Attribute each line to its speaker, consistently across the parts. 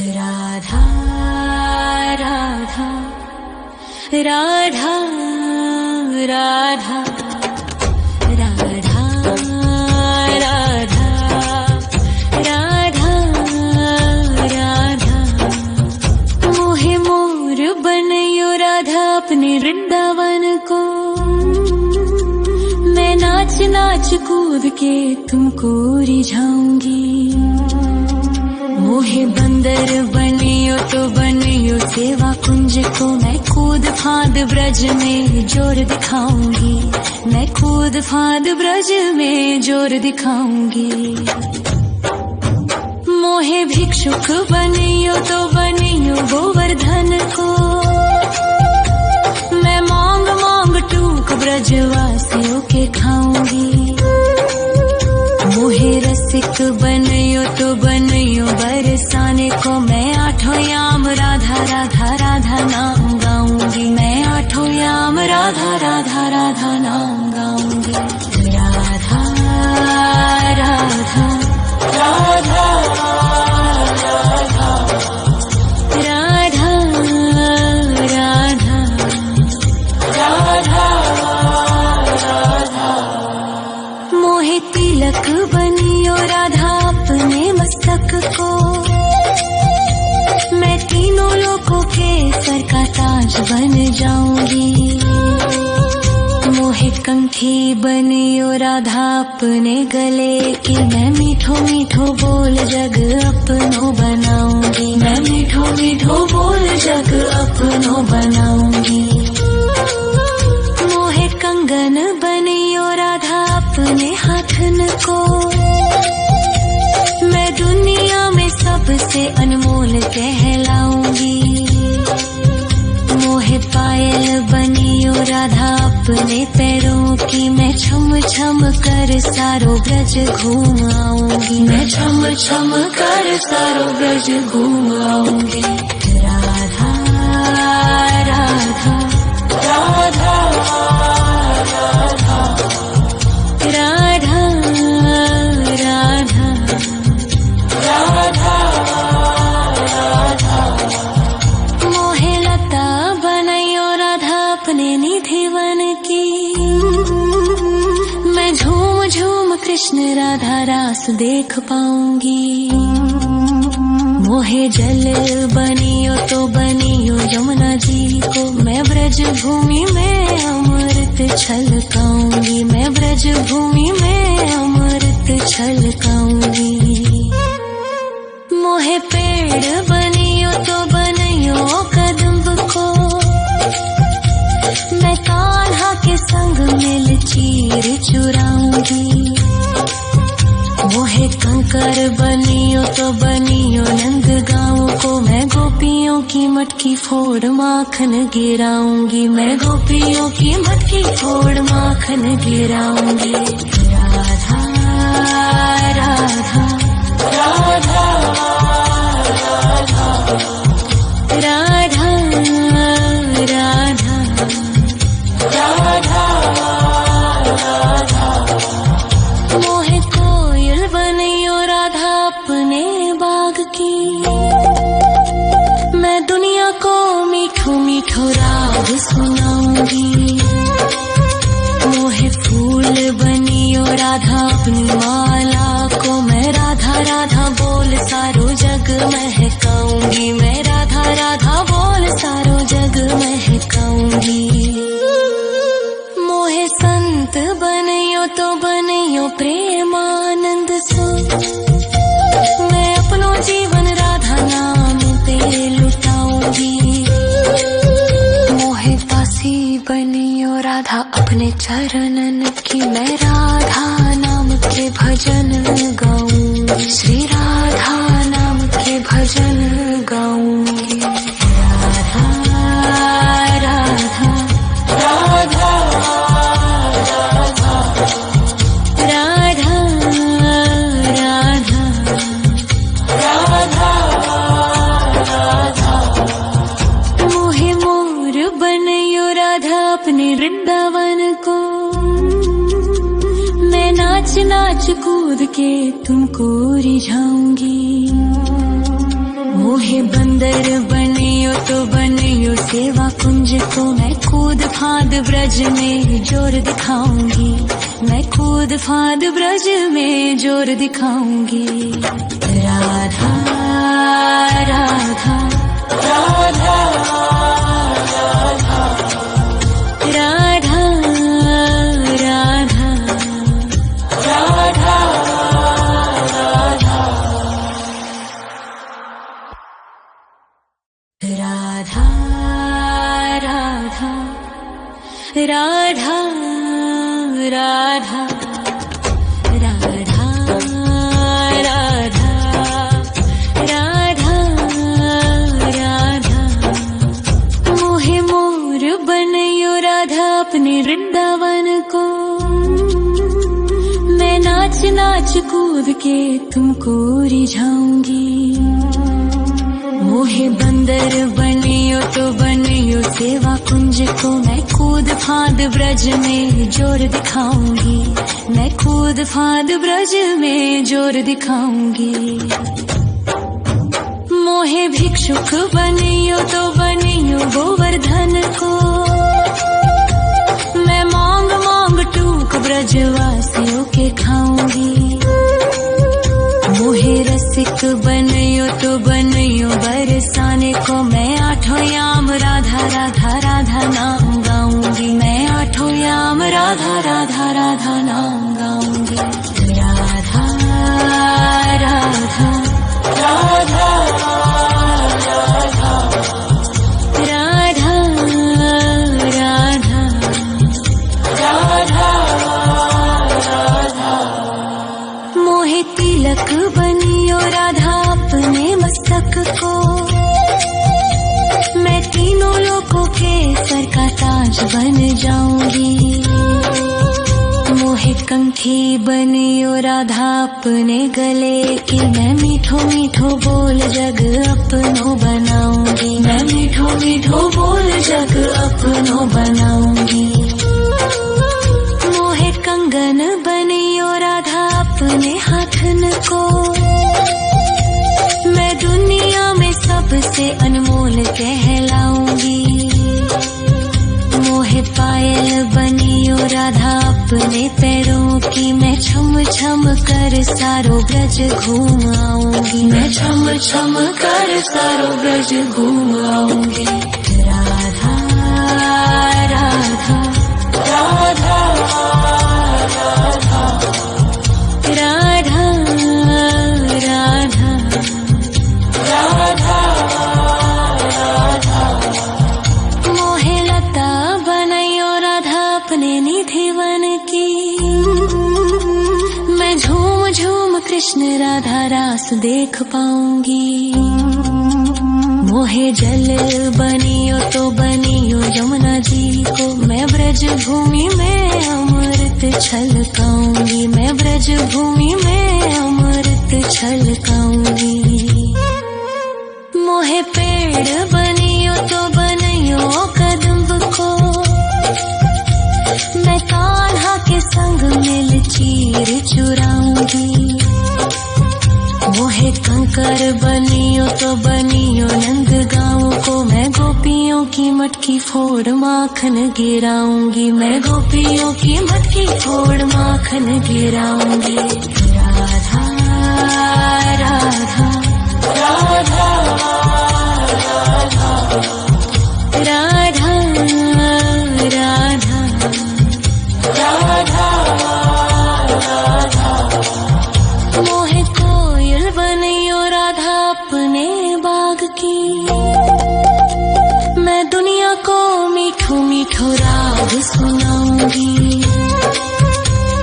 Speaker 1: राधा राधा राधा राधा राधा राधा राधा राधा मोहे मोर बनयो राधा अपने वृंदावन को। मैं नाच नाच कूद के तुमको रिझाऊंगी। मोहे बंदर बनियो तो बनियो सेवा कुंज को। मैं कूद फांद ब्रज में जोर दिखाऊंगी। मैं कूद फांद ब्रज में जोर दिखाऊंगी। मोहे भिक्षुक बनियो तो बनियो गोवर्धन को। मैं मांग मांग टूक ब्रजवासियों के खाऊंगी। मोहे रसिक बनियो तो बनियो बरसाने को। मैं आठों याम राधा राधा राधा नाम गाऊंगी। मैं आठों याम राधा राधा राधा नाम गाऊंगी। राधा राधा राधा राधा राधा राधा राधा मोहे तिलक बनियो राधा अपने मस्तक को। मैं तीनों लोगों के सर का ताज बन जाऊंगी। मोहे कंठी बनियो राधा अपने गले की। मैं मीठो मीठो बोल जग अपनो बनाऊंगी। मैं मीठो मीठो बोल जग अपनो बनाऊंगी। मोहे कंगन बनियो राधा अपने हाथन को। मैं दुनिया में सबसे अनमोल कहलाऊंगी। मोहे पायल बनियो राधा अपने पैरों की। मैं छम छम कर सारो ब्रज घूम आऊंगी। मैं छम छम कर सारो ब्रज घूम आऊंगी। राधा राधा राधा राधा राधा राधा राधा राधा मोहे लता बनयो राधा अपने निधिवन की। मैं झूम झूम कृष्ण राधा रास देख पाऊंगी। मोहे जल बनियो तो बनियो यमुना जी को। मैं ब्रज भूमि में अमृत छलकाऊंगी। मैं ब्रज भूमि में अमृत छलकाऊंगी। मोहे पेड़ बनियो तो बनियो कदम्ब को। मैं कान्हा के संग मिल चीर चुराऊंगी। मोहे कंकर बनियो तो बनियो नंद गाँव को। मैं गोपियों की मटकी फोड़ माखन गिराऊंगी। मैं गोपियों की मटकी फोड़ माखन गिराऊंगी। राधा राधा राधा राधा राधा राधा राधा मोहे कोयल बनियो राधा अपने बाग की। मैं दुनिया को मीठो मीठो राग सुनाऊंगी। मोहे फूल बनियो राधा अपनी माला को। मैं राधा राधा बोल सारो जग महकाऊंगी। मैं राधा राधा बोल सारो जग महकाऊंगी। मोहे संत बनियो तो बनियो प्रेमानंद सो। मैं अपनो जीवन राधा नाम पे लुटाऊंगी। मोहे दासी बनियो राधा अपने चरणन की। मैं राधा नाम के भजन गाऊंगी। श्री राधा नाम के भजन गाऊंगी। राधा राधा राधा राधा राधा राधा राधा मोहे मोर बनयो राधा अपने वृंदावन को। मैं नाच नाच कूद के तुमको रिझाऊंगी। मोहे मोहे बंदर बनियो तो बनियो सेवा कुंज को मैं कूद फांद ब्रज में जोर दिखाऊंगी, मैं कूद फांद ब्रज में जोर दिखाऊंगी। राधा राधा राधा राधा राधा राधा राधा राधा राधा राधा राधा राधा राधा राधा राधा मोहे मोर बनयो राधा अपने वृंदावन को, मैं नाच नाच कूद के तुमको रिझाऊंगी। मोहे बंदर बनियो तो बनियो सेवा कुंज को मैं कूद फांद ब्रज में जोर दिखाऊंगी, मैं कूद फांद ब्रज में जोर दिखाऊंगी। मोहे भिक्षुक बनियो तो बनियो गोवर्धन को, मैं मांग मांग टूक ब्रजवासियों के खाऊंगी। मोहे रसिक बनियो तो बनियो बरसाने को, मैं आठों याम राधा राधा राधा नाम गाऊंगी, मैं आठों याम राधा राधा राधा नाम गाऊंगी। राधा राधा राधा राधा राधा राधा राधा मोहे तिलक बनियो राधा अपने मस्तक को, मैं तीनों लोगों के सर का ताज बन जाऊंगी। मोहे कंठी बनियो राधा अपने गले की, मैं मीठो मीठो बोल जग अपनो बनाऊंगी, मैं मीठो मीठो बोल जग अपनो बनाऊंगी। मोहे कंगन बनियो राधा अपने हाथन को, मैं दुनिया में सबसे अनमोल कहलाऊंगी। मोहे पायल बनियो राधा अपने पैरों की, मैं छम छम कर सारो ब्रज घूम आऊंगी, मैं छम छम कर सारो ब्रज घूम आऊंगी। राधा राधा राधा राधा राधा राधा राधा राधा मोहे लता बनयो राधा अपने निधि वन की, मैं झूम झूम कृष्ण राधा रास देख पाऊंगी। मोहे जल बनियो तो बनियो यमुना जी को, मैं ब्रज भूमि में अमृत छलकाऊंगी, मैं ब्रज भूमि में अमृत छलकाऊंगी। मोहे पेड़ बनियो तो बनियो कदम्ब को, मैं कान्हा के संग मिल चीर चुराऊंगी। मोहे कंकर बनियो तो बनियो नंद गाँव को, मैं गोपियों की मटकी फोड़ माखन गिराऊंगी, मैं गोपियों की मटकी फोड़ माखन गिराऊंगी। राधा राधा राधा राधा राधा राधा राधा मोहे कोयल बनियो राधा अपने बाग की, मैं दुनिया को मीठो मीठो राग सुनाऊंगी।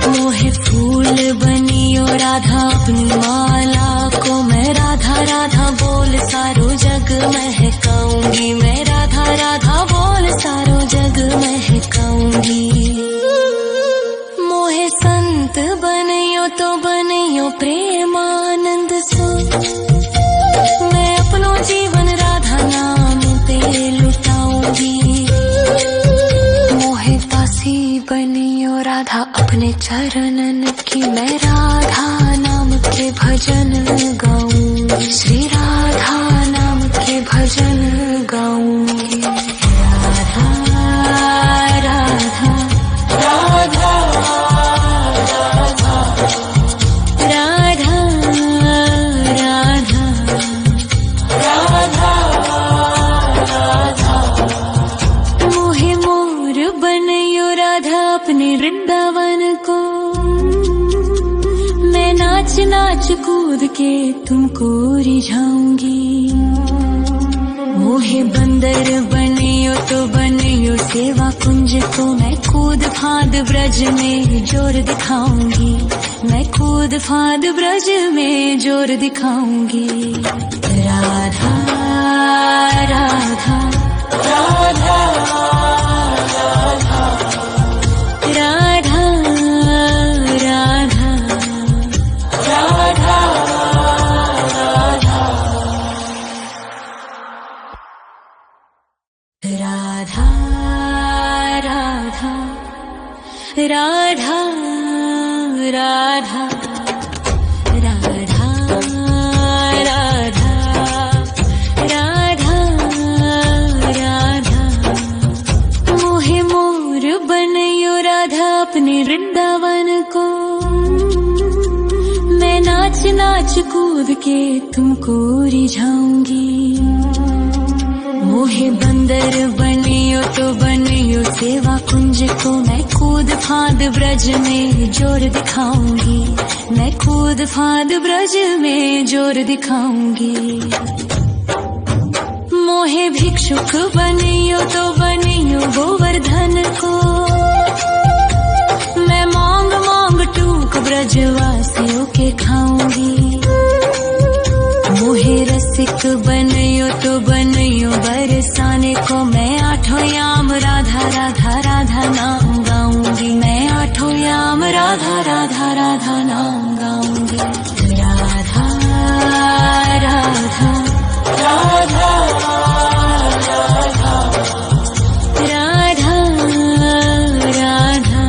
Speaker 1: मोहे फूल बनियो राधा अपनी माला को, मैं राधा राधा बोल सारो जग महकाऊंगी, मैं राधा राधा बोल सारो जग महकाऊंगी। मोहे संत बनियो तो बनियो प्रेमानंद सो, मैं अपनो जीवन राधा नाम पे लुटाऊंगी। मोहे दासी बनियो राधा अपने चरणन की, मैं राधा नाम के भजन गाऊंगी, श्री राधा नाम कूद के तुमको रिझाऊंगी। मोहे बंदर बनियो तो बनियो सेवा कुंज को मैं कूद फांद ब्रज में जोर दिखाऊंगी। मैं कूद फांद ब्रज में जोर दिखाऊंगी। राधा राधा राधा राधा राधा राधा राधा राधा राधा राधा राधा राधा राधा राधा मोहे मोर बनयो राधा अपने वृंदावन को। मैं नाच नाच कूद के तुमको रिझाऊंगी। मोहे बंदर बनियो तो बनियो सेवा कुंज को मैं कूद फांद ब्रज में जोर दिखाऊंगी। मैं कूद फांद ब्रज में जोर दिखाऊंगी। मोहे भिक्षुक बनियो तो बनियो गोवर्धन को। मैं मांग मांग टूक ब्रजवासियों के खाऊंगी। मोहे रसिक बनियो तो बनियो बरसाने को मैं आठों याम राधा राधा राधा नाम गाऊंगी। मैं आठों याम राधा राधा राधा नाम गाऊंगी। राधा राधा राधा राधा राधा राधा राधा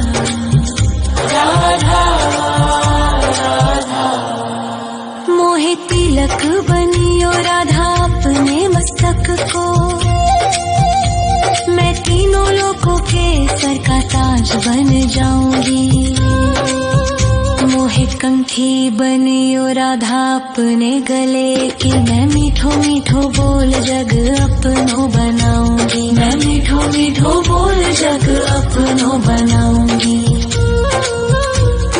Speaker 1: राधा मोहे तिलक बनियो राधा अपने मस्तक को। मैं तीनों लोगों के सर का ताज बन जाऊंगी। मोहे कंठी बनियो राधा अपने गले की। मैं मीठो मीठो बोल जग अपनो बनाऊंगी। मैं मीठो मीठो बोल जग अपनो बनाऊंगी।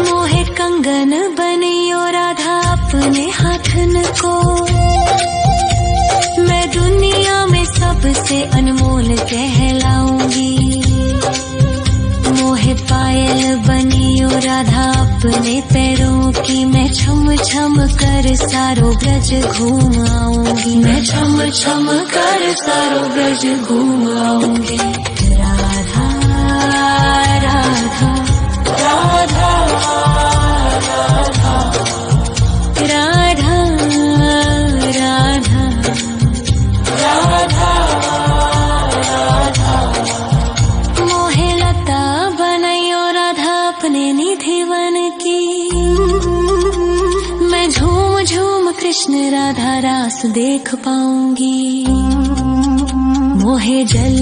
Speaker 1: मोहे कंगन बनियो राधा अपने हाथन को। मैं दुनिया में सबसे अनमोल कहलाऊंगी। मोहे पायल बनियो राधा अपने पैरों की। मैं छम छम कर सारो ब्रज घूम आऊंगी। मैं छम छम कर सारो ब्रज घूम आऊंगी। राधा राधा राधा राधा राधा राधा राधा राधा मोहे लता बनयो राधा अपने निधि वन की। मैं झूम झूम कृष्ण राधा रास देख पाऊंगी। मोहे जल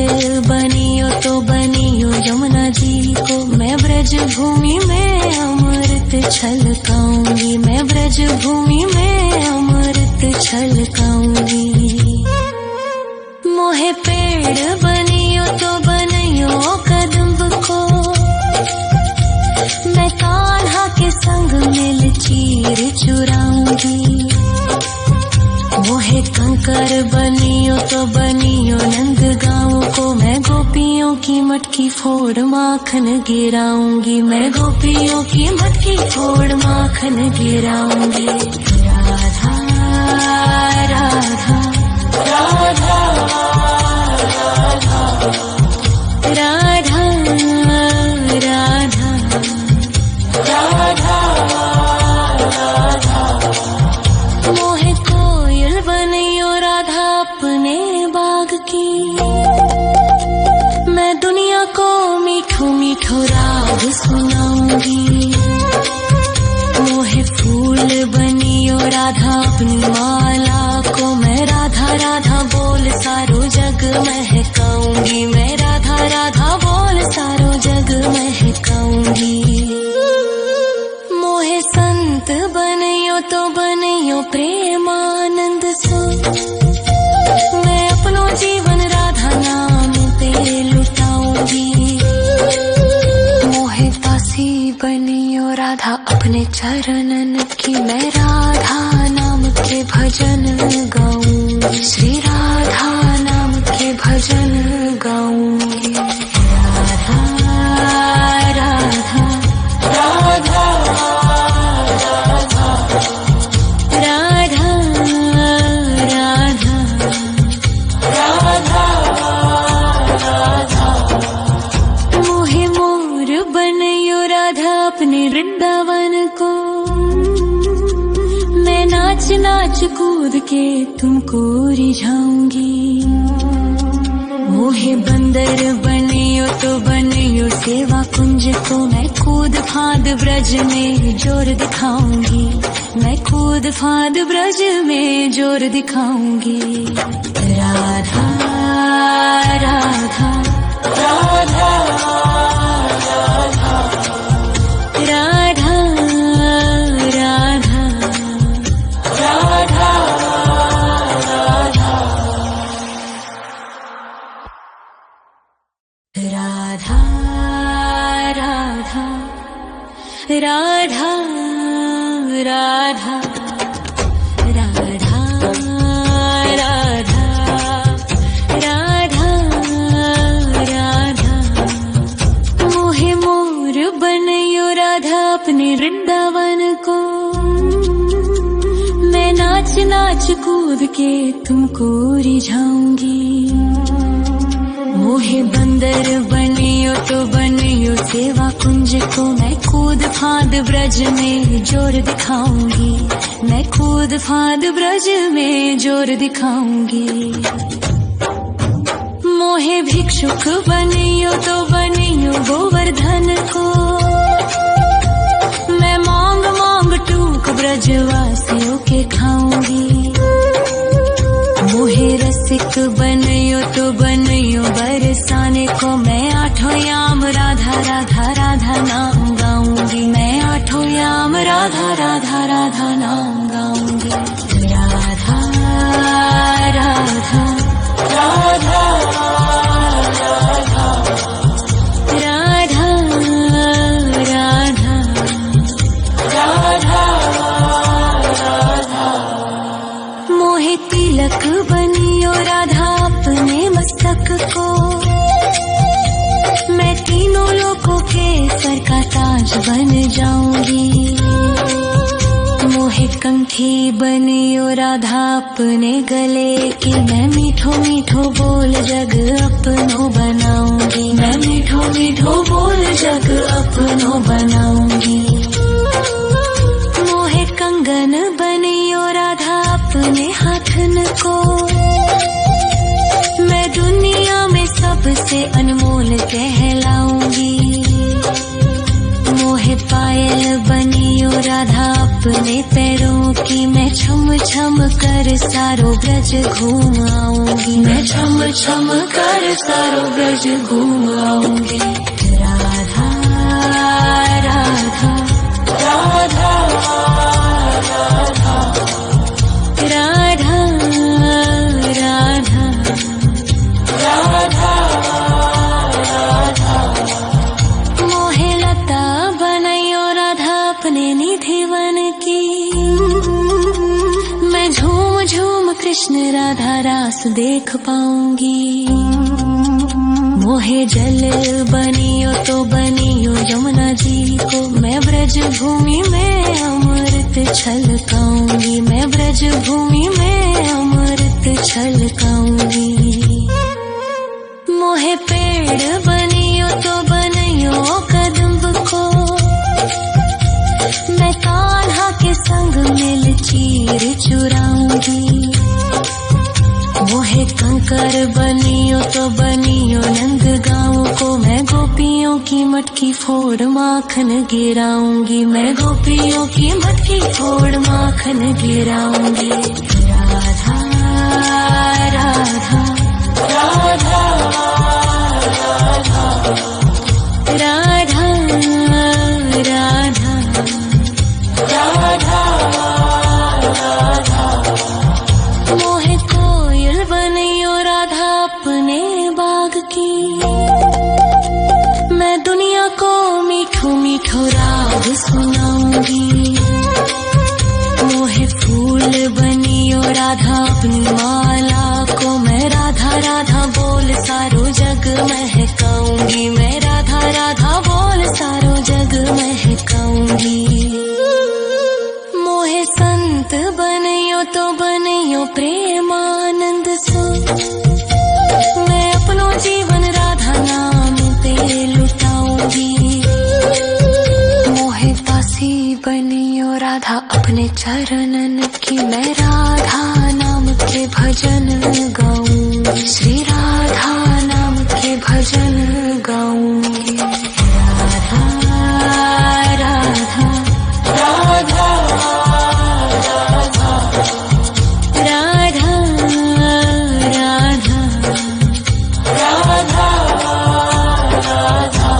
Speaker 1: बनियो तो बनियो यमुना जी को। मैं ब्रज भूमि में अमृत छलकाऊंगी। मैं ब्रज भूमि में अमृत छलकाऊंगी। मोहे पेड़ बनियो तो बनियो कदम्ब को। मैं कान्हा के संग मिल चीर चुराऊंगी। मोहे कंकर बनियो तो बनियो नंद गाँव को। मैं गोपियों की मटकी फोड़ माखन गिराऊंगी। मैं गोपियों की मटकी फोड़ माखन गिराऊंगी। राधा राधा राधा राधा राधा राधा राधा मोहे कोयल बनियो राधा अपने बाग की। मैं दुनिया को मीठो मीठो राग सुनाऊंगी। मोहे फूल बनियो राधा अपनी माला को। मैं राधा राधा बोल सारो जग महकाऊंगी। मैं राधा राधा बोल सारो जग महकाऊंगी। मोहे संत बनियो तो बनियो प्रेमानंद सो। मैं अपनो जीवन राधा नाम पे लुटाऊंगी। मोहे दासी बनियो राधा अपने चरणन कि मैं राधा नाम के भजन गाऊं, श्री राधा नाम के भजन गाऊंगी। राधा राधा राधा राधा राधा राधा राधा मोहे मोर बनयो राधा अपने वृंदावन को, मैं नाच नाच कूद के तुमको रिझाऊंगी। मोहे बंदर बनियो तो बनियो सेवा कुंज को, मैं कूद फांद ब्रज में जोर दिखाऊंगी, मैं कूद फांद ब्रज में जोर दिखाऊंगी। राधा राधा राधा राधा राधा राधा राधा राधा राधा राधा राधा राधा राधा राधा राधा मोहे मोर बनयो राधा अपने वृंदावन को, मैं नाच नाच कूद के तुमको रिझाऊंगी। मोहे बंदर बनियो तो बनियो सेवा कुंज को, मैं कूद फांद ब्रज में जोर दिखाऊंगी, मैं कूद फांद ब्रज में जोर दिखाऊंगी। मोहे भिक्षुक बनियो तो बनियो गोवर्धन को, मैं मांग मांग टूक ब्रजवासियों के खाऊंगी। मोहे रसिक बनयो तो बनयो बरसाने को, मैं आठों याम राधा राधा राधा नाम गाऊंगी, मैं आठों याम राधा राधा राधा नाम गाऊंगी। राधा राधा राधा राधा राधा राधा राधा राधा मोहे तिलक बनियो राधा अपने मस्तक को, मैं तीनों लोगों के सर का ताज बन जाऊंगी। मोहे कंठी बनियो राधा अपने गले की, मैं मीठो मीठो बोल जग अपनो बनाऊंगी, मैं मीठो मीठो बोल जग अपनो बनाऊंगी। मोहे कंगन बनियो राधा अपने हाथन को, मैं दुनिया में सबसे अनमोल कहलाऊंगी। मोहे पायल बनियो राधा अपने पैरों की, मैं छम छम कर सारो ब्रज घूम आऊंगी, मैं छम छम कर सारो ब्रज घूम आऊंगी। राधा राधा राधा राधा राधा राधा राधा राधा मोहे लता बनयो राधा अपने निधिवन की, मैं झूम झूम कृष्ण राधा रास देख पाऊंगी। मोहे जल बनियो तो बनियो यमुना जी को, मैं ब्रज भूमि में अमृत छलकाऊंगी, मैं ब्रज भूमि में अमृत छलकाऊंगी। मोहे पेड़ बनियो तो बनियो कदम्ब को, मैं कान्हा के संग मिल चीर चुराऊंगी। मोहे कंकर बनियो तो बनियो नंद गाँव को, मैं गोपियों की मटकी फोड़ माखन गिराऊंगी, मैं गोपियों की मटकी फोड़ माखन गिराऊंगी। राधा राधा राधा राधा राधा राधा राधा मोहे कोयल बनियो राधा अपने बाग की, मैं दुनिया को मीठो मीठो राग सुनाऊंगी। राधा अपनी माला को मैं राधा राधा बोल सारो जग महकाऊंगी, मैं राधा राधा बोल सारो जग महकाऊंगी। मोहे संत बनियो तो बनियो प्रेमानंद सो, मैं अपनो जीवन राधा नाम पे लुटाऊंगी। मोहे दासी बनियो राधा अपने चरणन की, मैं राधा नाम के भजन गाऊंगी, श्री राधा नाम के भजन गाऊंगी। राधा राधा राधा राधा राधा राधा राधा।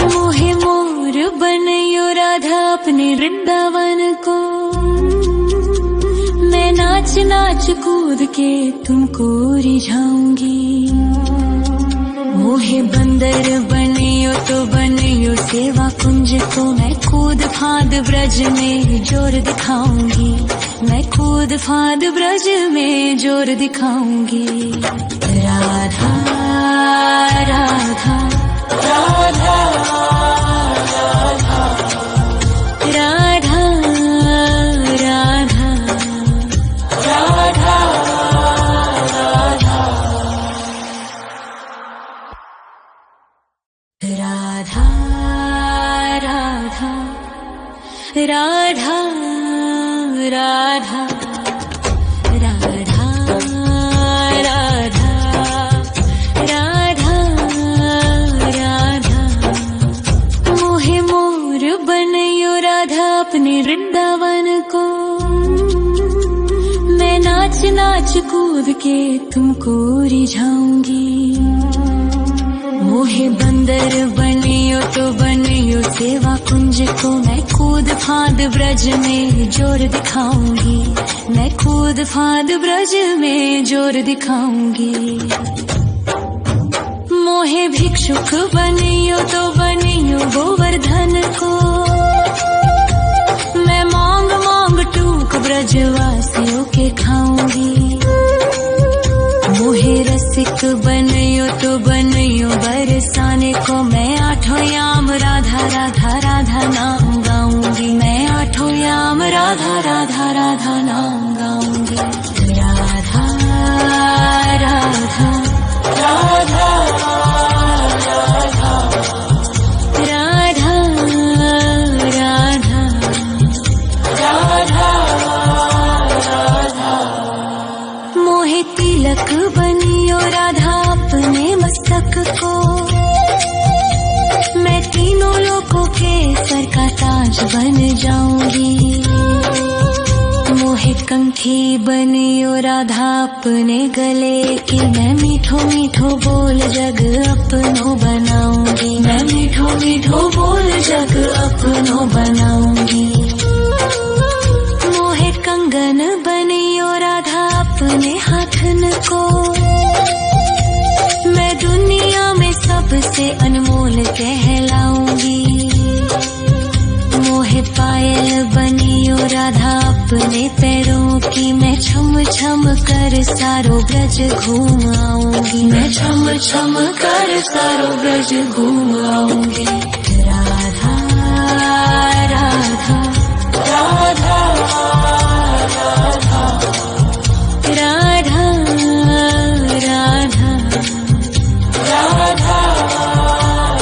Speaker 1: मोहे मोर बनियो राधा अपने वृंदावन को, मैं नाच नाच कूद के तुमको रिझाऊंगी। मोहे बंदर बनियो तो बनियो सेवा कुंज को, मैं कूद फांद ब्रज में जोर दिखाऊंगी, मैं कूद फांद ब्रज में जोर दिखाऊंगी। राधा राधा राधा राधा राधा राधा राधा राधा राधा राधा राधा राधा राधा राधा। मोहे मोर बनियो राधा अपने वृंदावन को, मैं नाच नाच कूद के तुमको रिझाऊंगी। मोहे बंदर बनियो तो बनियो सेवा कुंज को, मैं कूद फांद ब्रज में जोर दिखाऊंगी, मैं कूद फांद ब्रज में जोर दिखाऊंगी। मोहे भिक्षुक बनियो तो बनियो गोवर्धन को, मैं मांग मांग टूक ब्रजवासियों के खाऊंगी। मोहे रसिक बनियो तो बनियो बरसाने को, मैं आठों याम राधा राधा राधा नाम गाऊंगी, मैं आठों याम राधा राधा राधा नाम गाऊंगी। राधा राधा राधा राधा राधा राधा राधा। मोहे तिलक बनियो राधा अपने मस्तक को, मैं तीनों लोगों के सर का ताज बन जाऊंगी। मोहे कंठी बनियो राधा अपने गले की, मैं मीठो मीठो बोल जग अपनो बनाऊंगी, मैं मीठो मीठो बोल जग अपनो बनाऊंगी। मोहे कंगन बनियो राधा अपने हाथन को, मैं दुनिया में सबसे अनमोल कहलाऊंगी। मोहे पायल बनियो राधा अपने पैरों की, मैं छम छम कर सारो ब्रज घूम आऊंगी, मैं छम छम कर सारो ब्रज घूम आऊंगी। राधा राधा राधा राधा राधा राधा राधा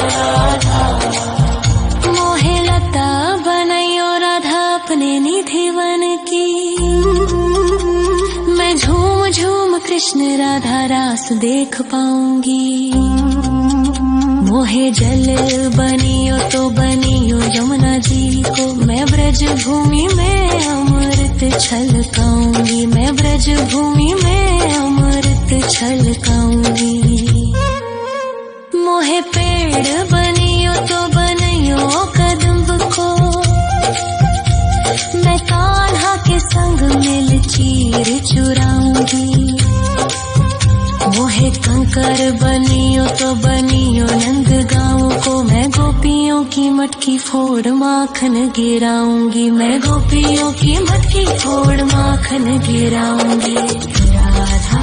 Speaker 1: राधा। मोहे लता बनायो राधा अपने निधिवन की, मैं झूम झूम कृष्ण राधा रास देख पाऊंगी। मोहे जल बनियो तो बनियो यमुना जी को, मैं ब्रज भूमि में अमृत छलकाऊंगी, मैं ब्रज भूमि में अमृत छलकाऊंगी। मोहे पेड़ बनियो तो बनियो कदम्ब को, मैं कान्हा के संग मिल चीर चुराऊंगी। मोहे मोहे कंकर बनियो तो बनियो नंद गाँव को मैं गोपियों की मटकी फोड़ माखन गिराऊंगी मैं गोपियों की मटकी फोड़ माखन गिराऊंगी राधा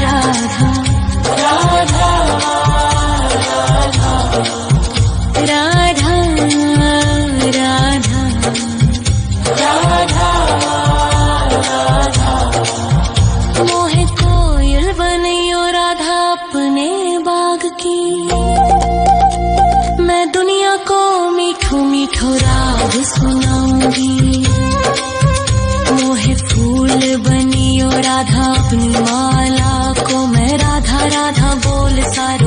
Speaker 1: राधा राधा राधा राधा राधा राधा मोहे कोयल बनियो राधा अपने बाग की मैं दुनिया को मीठो मीठो राग सुनाऊंगी मोहे फूल बनियो राधा अपनी माला को मैं राधा राधा बोल सारो